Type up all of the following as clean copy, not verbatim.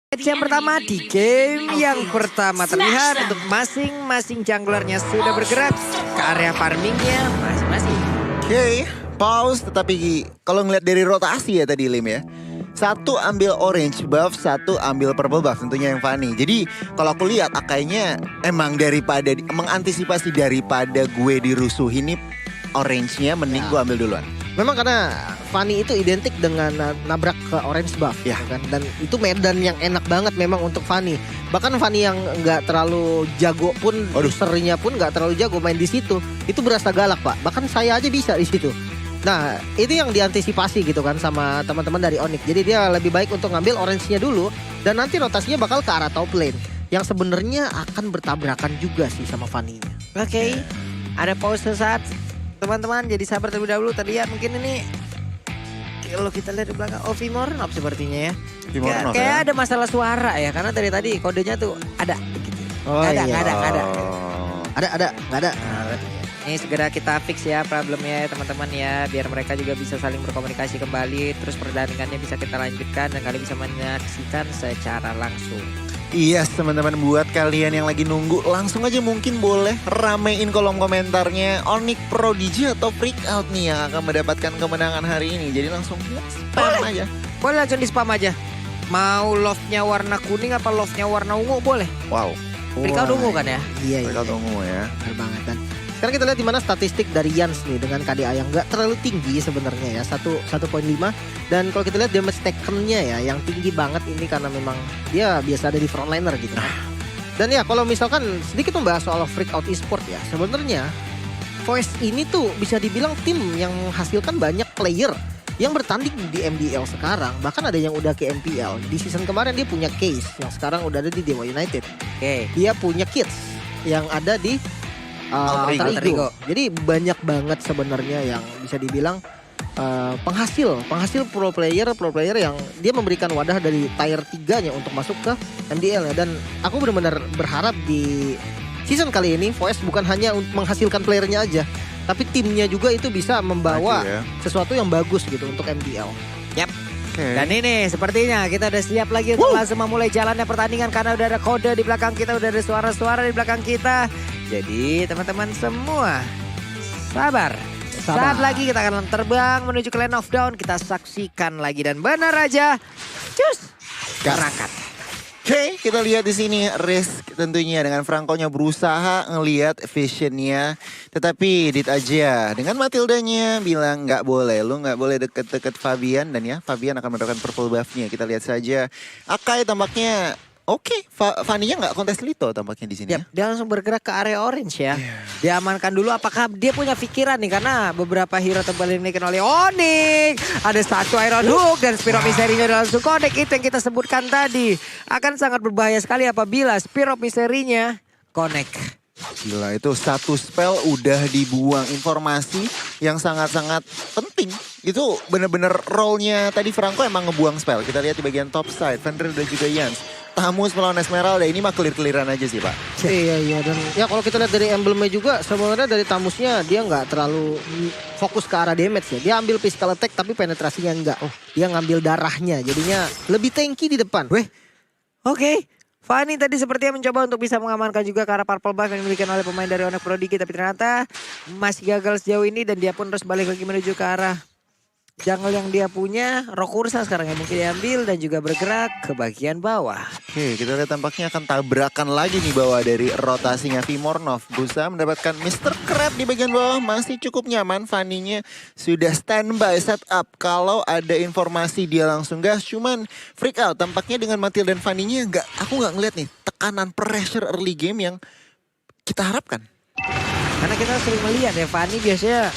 Match yang pertama di game yang pertama terlihat untuk masing-masing junglernya sudah bergerak ke area farmingnya masing-masing. Oke, pause. Tetapi kalau ngeliat dari rotasi ya tadi Lim ya, satu ambil orange buff, satu ambil purple buff, tentunya yang Fanny. Jadi kalau aku lihat kayaknya emang daripada mengantisipasi daripada gue dirusuhin nih orange-nya, mending gue ambil duluan. Memang karena Fanny itu identik dengan nabrak ke orange buff Ya. gitu kan. Dan itu medan yang enak banget memang untuk Fanny. Bahkan Fanny yang nggak terlalu jago pun, usernya pun nggak terlalu jago main di situ, itu berasa galak Pak. Bahkan saya aja bisa di situ. Nah itu yang diantisipasi gitu kan sama teman-teman dari Onyx. Jadi dia lebih baik untuk ngambil orange-nya dulu. Dan nanti rotasinya bakal ke arah top lane, yang sebenarnya akan bertabrakan juga sih sama Fanny-nya. Oke, ada pause sesaat. Teman-teman jadi sabar terlebih dahulu. Terlihat mungkin ini kalau kita lihat di belakang Vimornov sepertinya ya. Vimornov Kayak ya? ada masalah suara ya, karena dari tadi kodenya tuh ada gitu. Oh, Nggak ada, iya. nggak ada, nggak ada. Nggak ada. Ini segera kita fix ya problemnya ya teman-teman ya, biar mereka juga bisa saling berkomunikasi kembali, terus pertandingannya bisa kita lanjutkan dan kalian bisa menyaksikan secara langsung. Iya teman-teman, buat kalian yang lagi nunggu, langsung aja mungkin boleh ramein kolom komentarnya Onyx Prodigy atau Freak Out nih yang akan mendapatkan kemenangan hari ini. Jadi langsung spam aja. Boleh langsung di spam aja. Mau love-nya warna kuning apa love-nya warna ungu boleh. Wow, Freak Out ungu kan ya? Iya, Freak Out ungu ya. benar banget. Dan sekarang kita lihat di mana statistik dari Yans nih dengan KDA yang nggak terlalu tinggi sebenarnya ya, 1.5. Dan kalau kita lihat damage taken-nya ya yang tinggi banget ini karena memang dia biasa ada di frontliner gitu kan. Dan ya kalau misalkan sedikit membahas soal Freak Out Esport ya, sebenarnya Voice ini tuh bisa dibilang tim yang menghasilkan banyak player yang bertanding di MDL sekarang. Bahkan ada yang udah ke MPL. Di season kemarin dia punya Case yang sekarang udah ada di Dewa United. Oke. Dia punya Kids yang ada di Alter Ego. Jadi banyak banget sebenarnya yang bisa dibilang penghasil pro player yang dia memberikan wadah dari tier 3-nya untuk masuk ke MDL ya. Dan aku benar-benar berharap di season kali ini Voice bukan hanya menghasilkan playernya aja, tapi timnya juga itu bisa membawa Maju ya. sesuatu yang bagus gitu untuk MDL. Yap. Oke. Dan ini sepertinya kita udah siap lagi untuk langsung memulai jalannya pertandingan, karena udah ada kode di belakang kita, udah ada suara-suara di belakang kita. Jadi teman-teman semua sabar. Saat lagi kita akan terbang menuju ke Land of Dawn. Kita saksikan lagi dan benar aja. Cus. Berangkat. Oke, kita lihat di sini Risk tentunya dengan Franco-nya berusaha ngelihat visionnya, tetapi Dit aja dengan Matildanya bilang nggak boleh, lu nggak boleh deket-deket Fabian, dan ya Fabian akan mendapatkan purple buff-nya. Kita lihat saja Akai tampaknya oke, Fanny-nya nggak kontes Lito tampaknya di sini. Yap, dia langsung bergerak ke area orange ya. Diamankan dulu, apakah dia punya pikiran nih, karena beberapa hero tebal ini oleh Onyx. Ada satu Iron Hook dan Spirit of Misery-nya udah langsung connect. Itu yang kita sebutkan tadi. Akan sangat berbahaya sekali apabila Spirit of Misery-nya connect. Gila, itu satu spell udah dibuang, informasi yang sangat-sangat penting. Itu bener-bener role-nya tadi Franco emang ngebuang spell. Kita lihat di bagian top side, Fenrir dan juga Yans. Tamus melawan Esmeralda, ini mah clear-clearan aja sih Pak. Iya dan ya kalau kita lihat dari emblemnya juga sebenarnya dari Tamusnya dia nggak terlalu fokus ke arah damage ya. Dia ambil physical attack tapi penetrasinya enggak. Dia ngambil darahnya, jadinya lebih tanky di depan. Oke. Fanny tadi sepertinya mencoba untuk bisa mengamankan juga ke arah purple buff yang diberikan oleh pemain dari Onyx Prodigy, tapi ternyata masih gagal sejauh ini dan dia pun terus balik lagi menuju ke arah jungle yang dia punya. Rokursa sekarang yang mungkin diambil dan juga bergerak ke bagian bawah. Oke, kita lihat tampaknya akan tabrakan lagi nih bawah dari rotasinya Vimornov. Berusaha mendapatkan Mr. Crab di bagian bawah, masih cukup nyaman. Fanny-nya sudah standby setup. Kalau ada informasi dia langsung gas, cuman Freak Out tampaknya dengan Matil dan Fanny-nya aku nggak ngeliat nih tekanan pressure early game yang kita harapkan. Karena kita sering melihat ya Fanny biasanya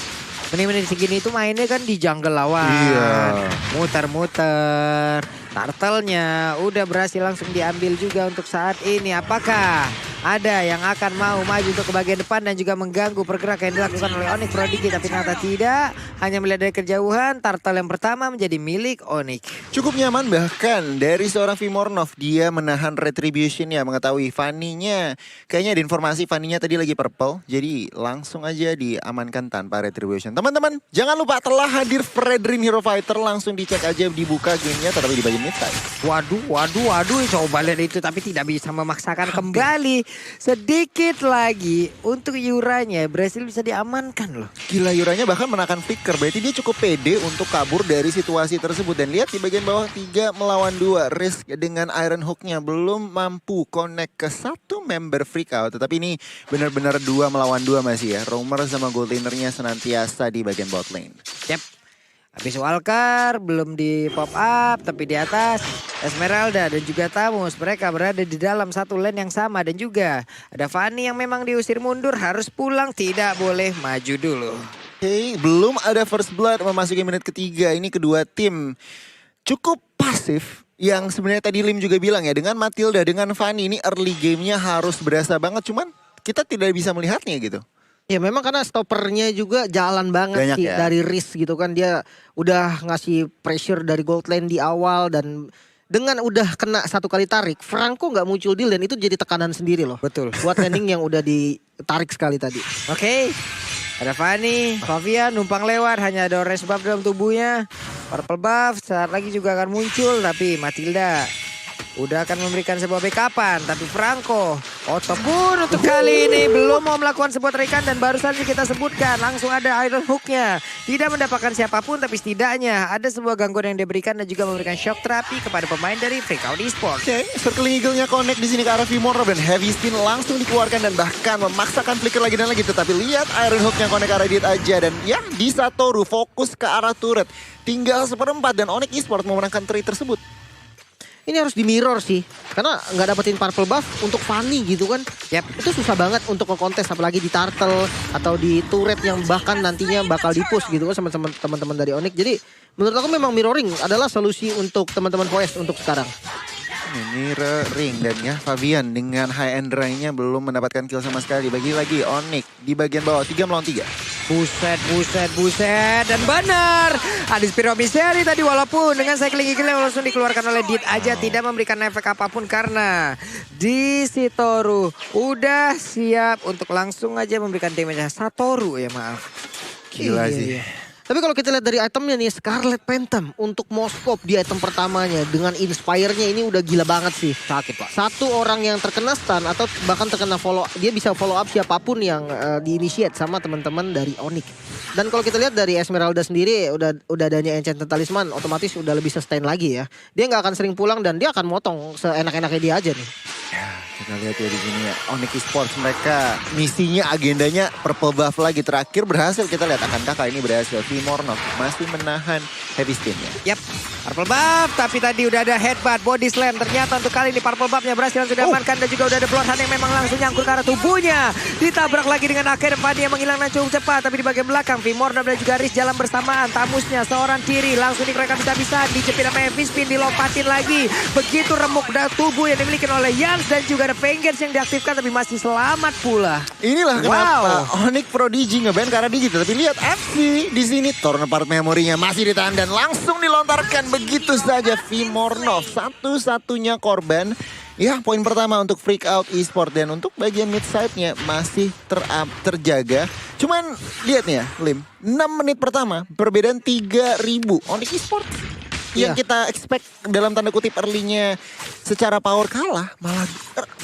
menit-menit segini itu mainnya kan di jungle lawan. Iya. Muter-muter. Turtle-nya udah berhasil langsung diambil juga untuk saat ini. Apakah ada yang akan mau maju untuk ke bagian depan dan juga mengganggu pergerakan yang dilakukan oleh Onyx Prodigy? Tapi ternyata tidak. Hanya melihat dari kejauhan, Turtle yang pertama menjadi milik Onyx. Cukup nyaman bahkan dari seorang Vimornov. Dia menahan retribution ya, mengetahui Fanny-nya. Kayaknya ada informasi Fanny-nya tadi lagi purple. Jadi langsung aja diamankan tanpa retribution. Teman-teman jangan lupa telah hadir Fredrin Hero Fighter. Langsung dicek aja dibuka gamenya. Tetapi di bagian mid side. Waduh, coba lihat itu tapi tidak bisa memaksakan kembali. Sedikit lagi untuk Yuranya berhasil bisa diamankan loh. Gila, Yuranya bahkan menakan flicker. Berarti dia cukup pede untuk kabur dari situasi tersebut. Dan lihat di bagian bawah 3 melawan 2. Risk dengan Iron Hook-nya belum mampu connect ke satu member freak out. Tetapi ini benar-benar 2 melawan 2 masih ya. Roamer sama gold laner-nya senantiasa di bagian bot lane. Yap. Habis Walker belum di pop up tapi di atas Esmeralda dan juga Tamus mereka berada di dalam satu lane yang sama dan juga ada Fanny yang memang diusir mundur harus pulang tidak boleh maju dulu. Oke, belum ada first blood memasuki menit ketiga. Ini kedua tim cukup pasif. Yang sebenarnya tadi Lim juga bilang ya, dengan Matilda, dengan Fanny ini early game-nya harus berasa banget. Cuman kita tidak bisa melihatnya gitu. Ya memang karena stoppernya juga jalan banget Banyak sih ya. dari Risk gitu kan. Dia udah ngasih pressure dari gold lane di awal dan dengan udah kena satu kali tarik, Franco nggak muncul deal dan itu jadi tekanan sendiri loh. Betul. Buat landing yang udah ditarik sekali tadi. Oke. Ada Fanny, Favian numpang lewat hanya ada orange buff dalam tubuhnya. Purple buff saat lagi juga akan muncul tapi Matilda udah akan memberikan sebuah backupan tapi Franco pun untuk kali ini belum mau melakukan sebuah tarikan dan baru saja kita sebutkan langsung ada Iron Hook-nya. Tidak mendapatkan siapapun tapi setidaknya ada sebuah gangguan yang diberikan dan juga memberikan shock terapi kepada pemain dari Freakout Esports. Oke, circling eagle-nya connect di sini ke arah Vimorno dan heavy spin langsung dikeluarkan dan bahkan memaksakan flicker lagi dan lagi. Tetapi lihat Iron Hook-nya connect ke arah Dit aja dan ya di Satoru fokus ke arah turret. Tinggal 1/4 dan Onyx Esports memenangkan trade tersebut. Ini harus di mirror sih. Karena nggak dapetin purple buff untuk Fanny gitu kan. Yap. Itu susah banget untuk nge-contest apalagi di turtle atau di turret yang bahkan nantinya bakal di-push gitu kan sama teman-teman dari Onyx. Jadi menurut aku memang mirroring adalah solusi untuk teman-teman Quest untuk sekarang. Ini ring dan ya Fabian dengan high end nya belum mendapatkan kill sama sekali. Bagi lagi Onyx di bagian bawah 3 melawan 3. Buset. Dan benar. Ada Spiro Misteri tadi walaupun dengan cycling eagle yang langsung dikeluarkan oleh Dit aja tidak memberikan efek apapun karena di Sitoru udah siap untuk langsung aja memberikan damage Satoru ya maaf. Gila Iya, sih. iya. Tapi kalau kita lihat dari itemnya nih Scarlet Phantom untuk Moskop di item pertamanya dengan Inspire-nya ini udah gila banget sih. Sakit pak. Satu orang yang terkena stun atau bahkan terkena follow, dia bisa follow up siapapun yang di-initiate sama teman-teman dari Onyx. Dan kalau kita lihat dari Esmeralda sendiri udah adanya Enchanted Talisman, otomatis udah lebih sustain lagi ya. Dia nggak akan sering pulang dan dia akan motong seenak-enaknya dia aja nih. Ya, kita lihat ya di sini ya. Onyx Esports mereka misinya agendanya purple buff lagi terakhir berhasil. Kita lihat akankah kali ini berhasil. Vimorno masih menahan heavy spin-nya. Yap. Purple buff tapi tadi udah ada headbutt body slam. Ternyata untuk kali ini purple buffnya berhasil langsung diamankan dan juga udah ada bloodhound yang memang langsung nyangkut ke arah tubuhnya. Ditabrak lagi dengan akhir Fanny yang menghilang dan cukup cepat tapi di bagian belakang Vimorno dan juga Riz jalan bersamaan. Tamusnya seorang kiri langsung dikerahkan bisa-bisa dijepit sama heavy spin dilompatin lagi. Begitu remuk tubuh yang dimiliki oleh Yans dan juga ada Vengeance yang diaktifkan tapi masih selamat pula. Inilah kenapa Onyx Prodigy ngeband karena digital. Tapi lihat FC di sini turn apart memorinya masih ditahan dan langsung dilontarkan begitu saja. Vimorno satu-satunya korban. Ya, poin pertama untuk Freakout Esports dan untuk bagian mid side-nya masih terjaga. Cuman lihat nih ya, Lim, 6 menit pertama perbedaan 3.000 Onyx Esports. Yang kita expect dalam tanda kutip early-nya secara power kalah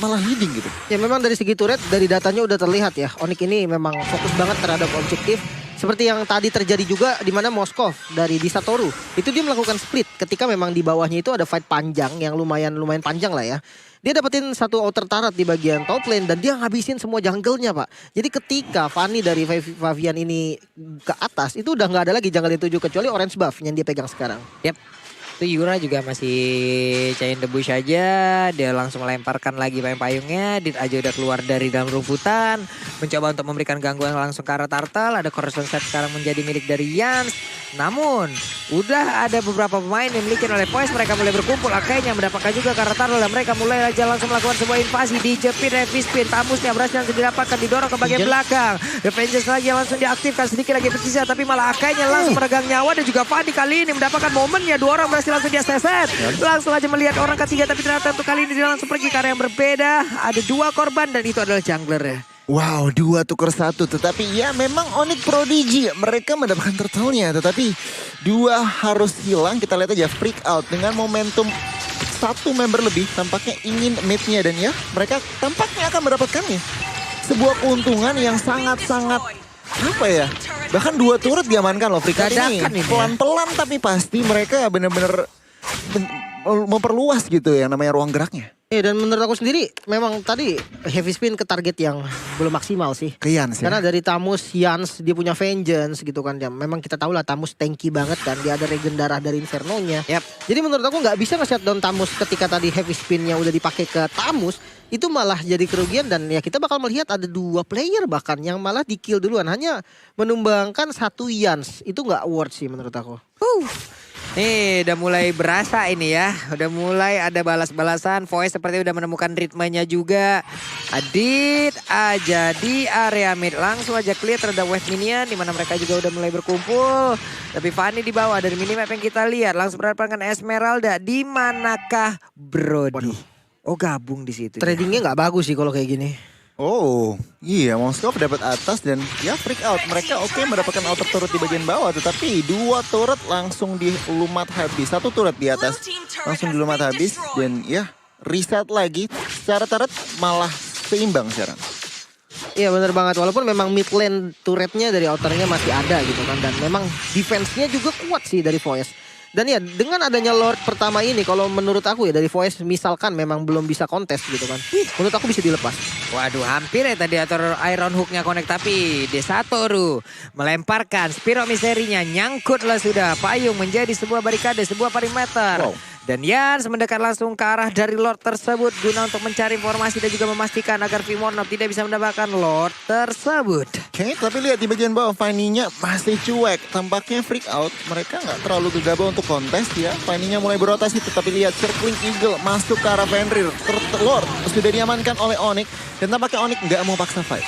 malah leading gitu. Ya memang dari segi turret dari datanya udah terlihat ya. Onyx ini memang fokus banget terhadap objektif. Seperti yang tadi terjadi juga di mana Moskov dari di Satoru. Itu dia melakukan split ketika memang di bawahnya itu ada fight panjang yang lumayan panjang lah ya. Dia dapetin satu outer turret di bagian top lane dan dia ngabisin semua jungle-nya pak. Jadi ketika Fanny dari Favian ini ke atas itu udah nggak ada lagi jungle yang 7 kecuali orange buff yang dia pegang sekarang. Yap. Itu Yura juga masih cain debush aja. Dia langsung melemparkan lagi payung-payungnya. Dit aja udah keluar dari dalam rumputan. Mencoba untuk memberikan gangguan langsung ke arah Turtle. Ada Corrosion Set sekarang menjadi milik dari Yans. Namun udah ada beberapa pemain yang dimiliki oleh Poise. Mereka mulai berkumpul. Akhirnya mendapatkan juga ke arah Turtle. Dan mereka mulai aja langsung melakukan sebuah invasi. Dijepit heavy spin. Tamusnya berhasil langsung didapatkan. Didorong ke bagian belakang. Revengeance lagi yang langsung diaktifkan. Sedikit lagi bersisa. Tapi malah akhirnya langsung meregang nyawa. Dan juga Fanny kali ini mendapatkan momennya. 2 orang berhasil langsung dia seset. Langsung aja melihat orang ketiga tapi ternyata untuk kali ini dia langsung pergi ke arah yang berbeda. Ada 2 korban dan itu adalah jungler ya. Wow, 2 tukar 1. Tetapi ya memang Onyx Prodigy mereka mendapatkan turtle-nya. Tetapi 2 harus hilang. Kita lihat aja Freak Out dengan momentum 1 member lebih tampaknya ingin mid-nya. Dan ya mereka tampaknya akan mendapatkannya. Sebuah keuntungan yang sangat-sangat apa ya? Bahkan 2 turret diamankan loh Freak Out ini. Dadakan ini ya. Pelan-pelan tapi pasti mereka benar-benar memperluas gitu yang namanya ruang geraknya. Dan menurut aku sendiri memang tadi heavy spin ke target yang belum maksimal sih. Ke Yans ya. Karena dari Tamus, Yans dia punya Vengeance gitu kan. Ya, memang kita tahu lah Tamus tanky banget kan. Dia ada regen darah dari Inferno-nya. Jadi menurut aku nggak bisa nge-shutdown Tamus ketika tadi heavy spin-nya udah dipakai ke Tamus. Itu malah jadi kerugian dan ya kita bakal melihat ada 2 player bahkan yang malah di-kill duluan. Hanya menumbangkan 1 Yans. Itu nggak worth sih menurut aku. Nih udah mulai berasa ini ya. Udah mulai ada balas-balasan. Voice seperti udah menemukan ritmenya juga. Adit aja di area mid. Langsung aja clear terhadap wave minion. Dimana mereka juga udah mulai berkumpul. Tapi Fanny di bawah dari minimap yang kita lihat. Langsung berhadapan dengan Esmeralda. Di manakah Brody? Oh gabung di situ. Tradingnya nggak bagus sih kalau kayak gini. Oh iya, Moskov dapat atas dan ya Freak Out. Mereka oke mendapatkan outer turret di bagian bawah. Tetapi 2 turret langsung dilumat habis. 1 turret di atas langsung dilumat habis. Dan ya reset lagi. Secara turret malah seimbang sekarang. Iya bener banget. Walaupun memang mid lane turretnya dari outernya masih ada gitu kan. Dan memang defense-nya juga kuat sih dari Voice. Dan ya dengan adanya Lord pertama ini kalau menurut aku ya dari Voice misalkan memang belum bisa kontes gitu kan. Menurut aku bisa dilepas. Waduh hampir ya tadi atur Iron Hook-nya connect. Tapi Desatoru melemparkan Spiro Miserinya. Nyangkutlah sudah. Payung menjadi sebuah barikade, sebuah perimeter. Wow. Dan Yans mendekat langsung ke arah dari Lord tersebut. Guna untuk mencari informasi dan juga memastikan agar Vimornov tidak bisa mendapatkan Lord tersebut. Oke, tapi lihat di bagian bawah Fanny-nya masih cuek. Tampaknya Freak Out. Mereka nggak terlalu gegabah untuk kontes ya. Fanny-nya mulai berotasi. Tetapi lihat Circling Eagle masuk ke arah Fenrir. Lord sudah diamankan oleh Onyx. Dan tampaknya Onyx nggak mau paksa fight.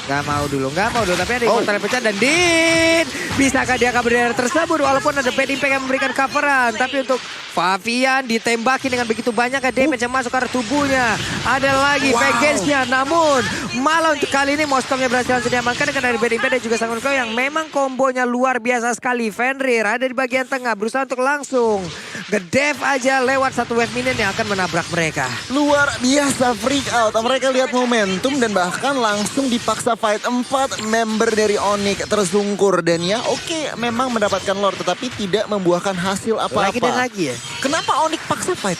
Gak mau dulu. Tapi ada immortal yang pecah dan Din. Bisakah dia kabur dari tersebut walaupun ada bad impact yang memberikan coveran. Tapi untuk Fabian ditembaki dengan begitu banyak damage yang masuk ke arah tubuhnya. Ada lagi Vengeance-nya. Namun malah untuk kali ini Moskovnya berhasil langsung diamankan dengan dari bad impact dan juga Sangon Kau yang memang kombonya luar biasa sekali. Fenrir ada di bagian tengah berusaha untuk langsung ngedev aja lewat 1 wave minion yang akan menabrak mereka. Luar biasa Freak Out. Mereka lihat momentum dan bahkan langsung dipaksa fight. 4 member dari Onyx tersungkur. Dan ya oke, memang mendapatkan Lord tetapi tidak membuahkan hasil apa-apa. Lagi dan lagi ya. Kenapa Onyx paksa fight?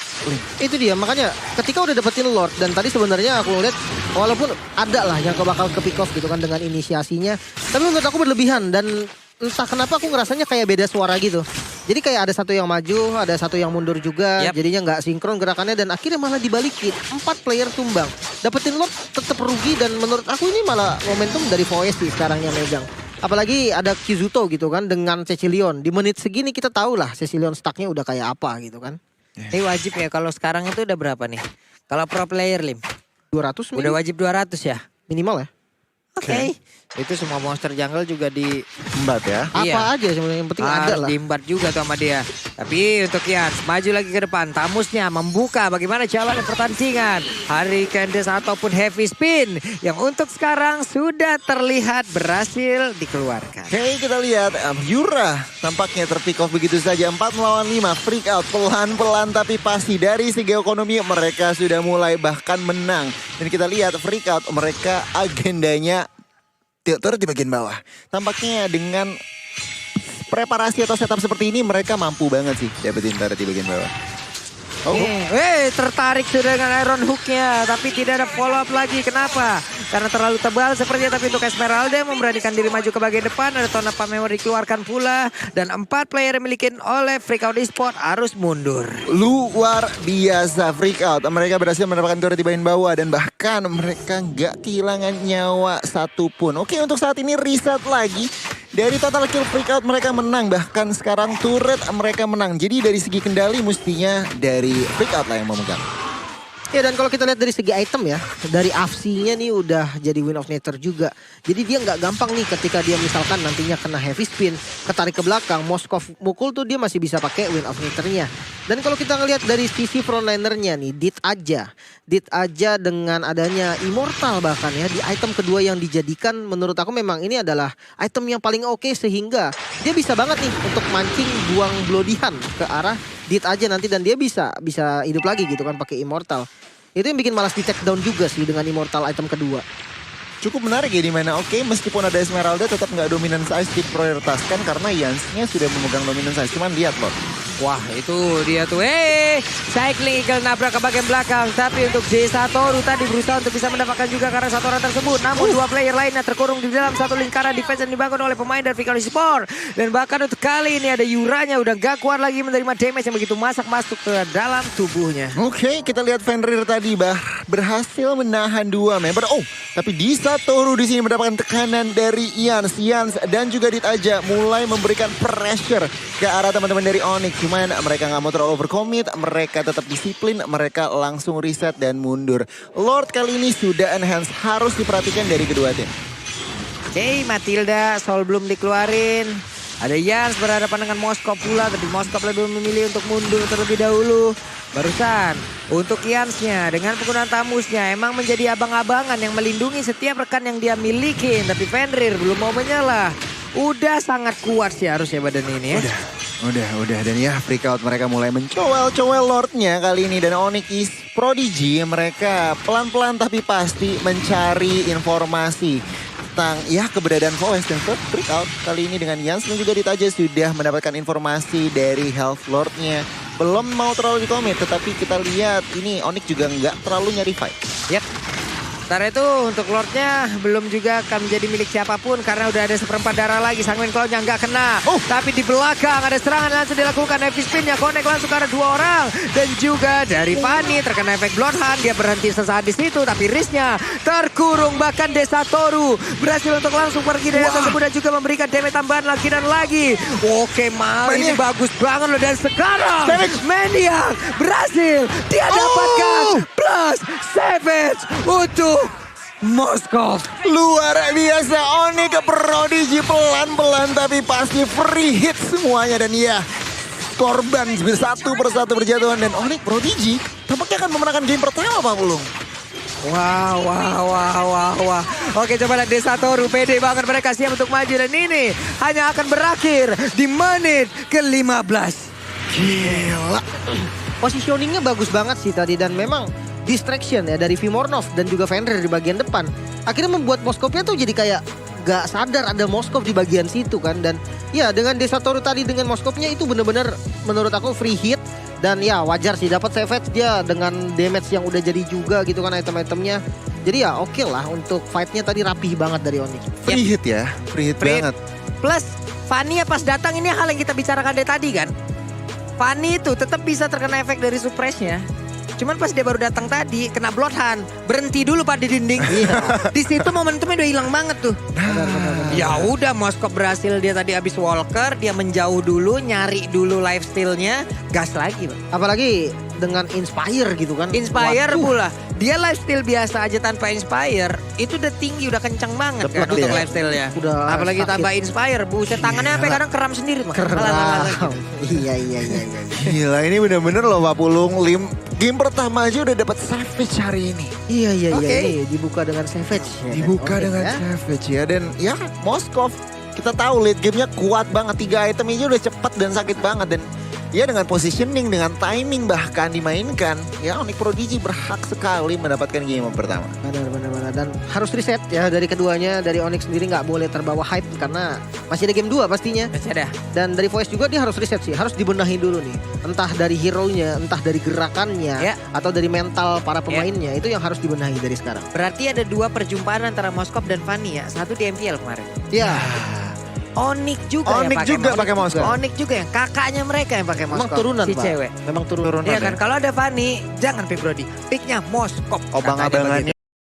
Itu dia makanya ketika udah dapetin Lord dan tadi sebenarnya aku lihat walaupun ada lah yang bakal ke pick off gitu kan dengan inisiasinya. Tapi menurut aku berlebihan dan entah kenapa aku ngerasanya kayak beda suara gitu. Jadi kayak ada satu yang maju, ada satu yang mundur juga. Jadinya nggak sinkron gerakannya dan akhirnya malah dibalikin. 4 player tumbang. Dapetin Lord tetap rugi dan menurut aku ini malah momentum dari Voice sih sekarang yang megang. Apalagi ada Kizuto gitu kan dengan Cecilion. Di menit segini kita tahu lah Cecilion stacknya udah kayak apa gitu kan. Ini wajib ya kalau sekarang itu udah berapa nih? Kalau pro player Lim? 200 Udah wajib 200 ya? minimal ya. Oke. Itu semua monster jungle juga di Embat ya. Apa aja sebenarnya yang penting ada lah. Diembat juga tuh sama dia. Tapi untuk Yans maju lagi ke depan. Tamusnya membuka bagaimana jalannya pertandingan. Hurricane Dash ataupun Heavy Spin. Yang untuk sekarang sudah terlihat berhasil dikeluarkan. Oke, kita lihat Yura tampaknya terpick off begitu saja. 4 melawan 5. Freak Out pelan-pelan tapi pasti dari segi ekonomi mereka sudah mulai bahkan menang. Dan kita lihat Freak Out mereka agendanya turret di bagian bawah. Tampaknya dengan preparasi atau setup seperti ini mereka mampu banget sih dapetin turret di bagian bawah. Tertarik sudah dengan Iron Hook-nya. Tapi tidak ada follow up lagi. Kenapa? Karena terlalu tebal sepertinya. Tapi untuk Esmeralda memberanikan diri maju ke bagian depan. Ada Tona Pamemor dikeluarkan pula. Dan 4 player yang dimiliki oleh Freak Out Esports harus mundur. Luar biasa Freak Out. Mereka berhasil mendapatkan turret di bagian bawah. Dan bahkan mereka nggak kehilangan nyawa satupun. Oke, untuk saat ini reset lagi. Dari total kill Freak Out mereka menang. Bahkan sekarang turret mereka menang. Jadi dari segi kendali mestinya dari Freak Out lah yang memegang. Ya dan kalau kita lihat dari segi item ya, dari AFC-nya nih udah jadi Win of Nature juga. Jadi dia nggak gampang nih ketika dia misalkan nantinya kena heavy spin, ketarik ke belakang, Moskov mukul tuh dia masih bisa pakai Win of Nature-nya. Dan kalau kita ngelihat dari sisi frontliner-nya nih, Dit aja dengan adanya Immortal bahkan ya di item kedua yang dijadikan, menurut aku memang ini adalah item yang paling oke sehingga dia bisa banget nih untuk mancing buang Bloodihan ke arah Dit aja nanti dan dia bisa hidup lagi gitu kan pakai Immortal. Itu yang bikin malas di take down juga sih dengan Immortal item kedua. Cukup menarik ya dimana meskipun ada Esmeralda tetap nggak dominan size diprioritaskan karena Yansnya sudah memegang dominan size. Cuman lihat loh. Wah itu dia tuh. Cycling Eagle nabrak ke bagian belakang. Tapi untuk Desatoru tadi berusaha untuk bisa mendapatkan juga karena satu orang tersebut. Namun dua player lainnya terkurung di dalam satu lingkaran defense yang dibangun oleh pemain dari Victory Sport. Dan bahkan untuk kali ini ada Yuranya udah gak kuat lagi menerima damage yang begitu masuk ke dalam tubuhnya. Oke, kita lihat Fenrir tadi berhasil menahan dua member. Tapi Desatoru di sini mendapatkan tekanan dari Yans dan juga Dit aja mulai memberikan pressure ke arah teman-teman dari Onyx. Cuman mereka nggak mau terlalu overcommit, mereka tetap disiplin, mereka langsung reset dan mundur. Lord kali ini sudah enhance, harus diperhatikan dari kedua tim. Oke, Matilda, Soul belum dikeluarin. Ada Yans berhadapan dengan Moskov pula, tapi Moskov lebih memilih untuk mundur terlebih dahulu. Barusan untuk Yansnya dengan penggunaan tamusnya emang menjadi abang-abangan yang melindungi setiap rekan yang dia miliki. Tapi Fenrir belum mau menyalah. Udah sangat kuat sih harusnya badan ini ya. Udah. Dan ya freak out mereka mulai mencowel Lordnya kali ini. Dan Onyx Prodigy mereka pelan-pelan tapi pasti mencari informasi tentang ya keberadaan Voice dan freak out kali ini dengan Yans dan juga Dit aja sudah mendapatkan informasi dari Health Lordnya. Belum mau terlalu dikomit tetapi kita lihat ini Onyx juga nggak terlalu nyari fight. Yap. Sementara itu untuk Lordnya belum juga akan menjadi milik siapapun karena udah ada seperempat darah lagi. Sanguin Cloud-nya nggak kena. Tapi di belakang ada serangan langsung dilakukan. Heavy spin-nya connect langsung ke arah dua orang. Dan juga dari Fanny terkena efek Bloodhound. Dia berhenti sesaat di situ tapi Riz-nya terkurung. Bahkan Desatoru berhasil untuk langsung pergi dari atas tersebut dan juga memberikan damage tambahan lagi dan lagi. Oke Mal, ini bagus banget loh. Dan sekarang Maniac berhasil dia dapatkan plus Savage untuk Moskov. Luar biasa Onyx Prodigy pelan-pelan tapi pasti free hit semuanya. Dan ya korban satu persatu berjatuhan. Dan Onyx Prodigy tampaknya akan memenangkan game pertama Pak Pulung. Wah. Oke coba lihat Desatoru, pede banget mereka siap untuk maju. Dan ini hanya akan berakhir di menit ke-15. Gila. Positioningnya bagus banget sih tadi dan memang distraction ya dari Vimornov dan juga Fenrir di bagian depan. Akhirnya membuat Moskovnya tuh jadi kayak gak sadar ada Moskov di bagian situ kan. Dan ya dengan Desatoru tadi dengan Moskovnya itu bener-bener menurut aku free hit. Dan ya wajar sih dapat Savage dia dengan damage yang udah jadi juga gitu kan item-itemnya. Jadi ya oke lah untuk fightnya tadi rapih banget dari Onyx. Free hit ya, free hit banget. Plus Fanny pas datang ini hal yang kita bicarakan dari tadi kan. Fanny itu tetap bisa terkena efek dari suppress-nya. Cuman pas dia baru datang tadi kena Bloodhound, berhenti dulu Pak di dinding. Di situ momentumnya udah hilang banget tuh. Ya udah Moskov berhasil dia tadi habis Walker, dia menjauh dulu, nyari dulu lifesteal-nya, gas lagi Pak. Apalagi dengan Inspire gitu kan. Inspire pula. Dia lifesteal biasa aja tanpa Inspire, itu udah tinggi, udah kenceng banget kan untuk lifesteal-nya. Apalagi sakit. tambah Inspire, buset tangannya sampai kadang keram sendiri Pak. Keram. Iya. Gila ini bener-bener loh Pak Pulung. Game pertama aja udah dapat Savage hari ini. Iya. Ini dibuka dengan Savage. Ya, Dibuka dengan Savage ya. Dan ya Moskov kita tahu late gamenya kuat banget. 3 item aja udah cepat dan sakit banget. Dan ya dengan positioning, dengan timing bahkan dimainkan. Ya Onyx Prodigy berhak sekali mendapatkan game pertama. Benar. Dan harus reset ya dari keduanya. Dari Onyx sendiri nggak boleh terbawa hype karena masih ada game 2 pastinya. Masih ada. Dan dari Voice juga dia harus reset sih. Harus dibenahi dulu nih. Entah dari hero-nya, entah dari gerakannya. Atau dari mental para pemainnya. Itu yang harus dibenahi dari sekarang. Berarti ada 2 perjumpaan antara Moskov dan Fanny ya. Satu di MPL kemarin. Ya. Onyx juga pakai Moskov. Onyx juga yang kakaknya mereka yang pakai Moskov. Memang turunan si Pak. cewek. Memang turunan. Iya kan kalau ada Fanny jangan pick Brody. Picknya Moskov. Obang-abangannya